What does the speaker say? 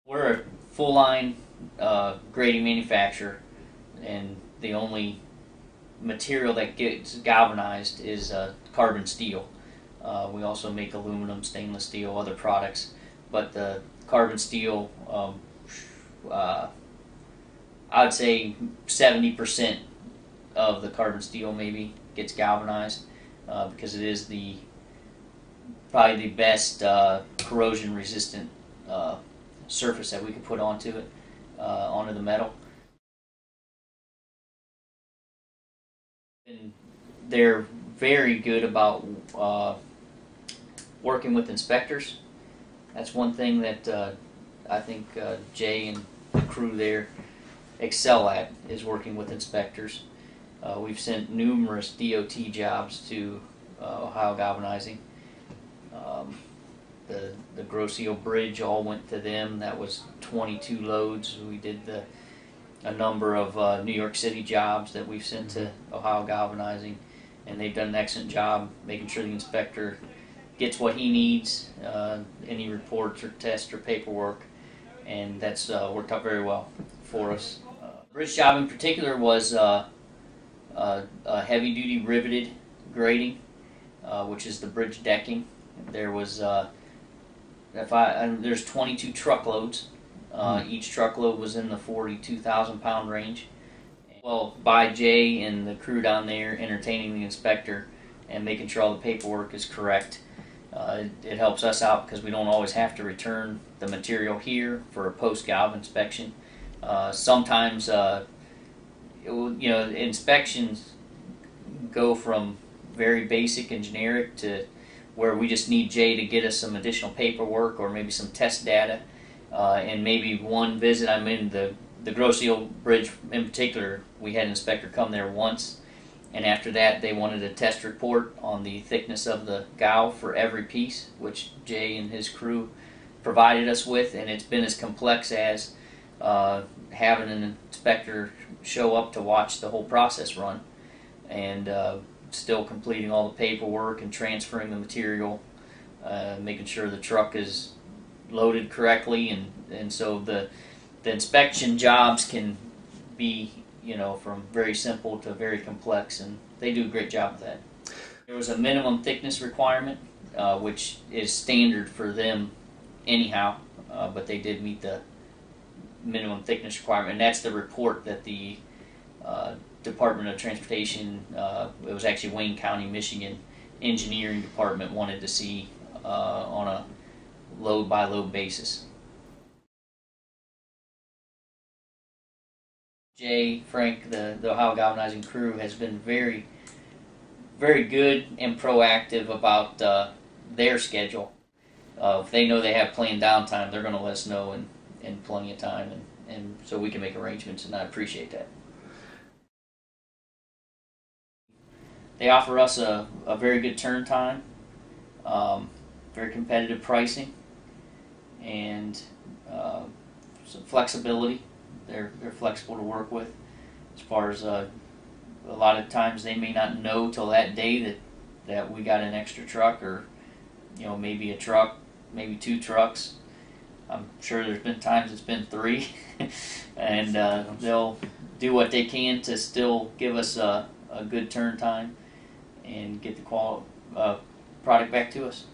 We're a full-line grating manufacturer, and the only material that gets galvanized is carbon steel. We also make aluminum, stainless steel, other products, but the carbon steel, I would say 70% of the carbon steel maybe gets galvanized because it is probably the best corrosion resistant surface that we could put onto it, onto the metal. And they're very good about working with inspectors. That's one thing that I think Jay and the crew there excel at, is working with inspectors. We've sent numerous DOT jobs to Ohio Galvanizing. The Grosse Bridge all went to them. That was 22 loads. We did a number of New York City jobs that we've sent to Ohio Galvanizing, and they've done an excellent job making sure the inspector gets what he needs, any reports or tests or paperwork, and that's worked out very well for us. Bridge job in particular was a heavy-duty riveted grating, which is the bridge decking. There was there's 22 truckloads. Each truckload was in the 42,000 pound range. Well, by Jay and the crew down there entertaining the inspector and making sure all the paperwork is correct, it helps us out because we don't always have to return the material here for a post-galv inspection. Sometimes, inspections go from very basic and generic to where we just need Jay to get us some additional paperwork or maybe some test data, and maybe one visit. I mean, the Grosse Bridge in particular, we had an inspector come there once, and after that they wanted a test report on the thickness of the galv for every piece, which Jay and his crew provided us with, and it's been as complex as having an inspector show up to watch the whole process run, and still completing all the paperwork and transferring the material, making sure the truck is loaded correctly, and so the inspection jobs can be, from very simple to very complex, and they do a great job of that. There was a minimum thickness requirement, which is standard for them anyhow, but they did meet the minimum thickness requirement, and that's the report that the Department of Transportation, it was actually Wayne County, Michigan engineering department wanted to see on a load by load basis. Jay, Frank, the Ohio Galvanizing crew has been very, very good and proactive about their schedule. If they know they have planned downtime, they're going to let us know in plenty of time, and so we can make arrangements, and I appreciate that. They offer us a very good turn time, very competitive pricing, and some flexibility. They're flexible to work with. As far as a lot of times they may not know till that day that we got an extra truck, or maybe a truck, maybe two trucks. I'm sure there's been times it's been three, and they'll do what they can to still give us a good turn time and get the product back to us.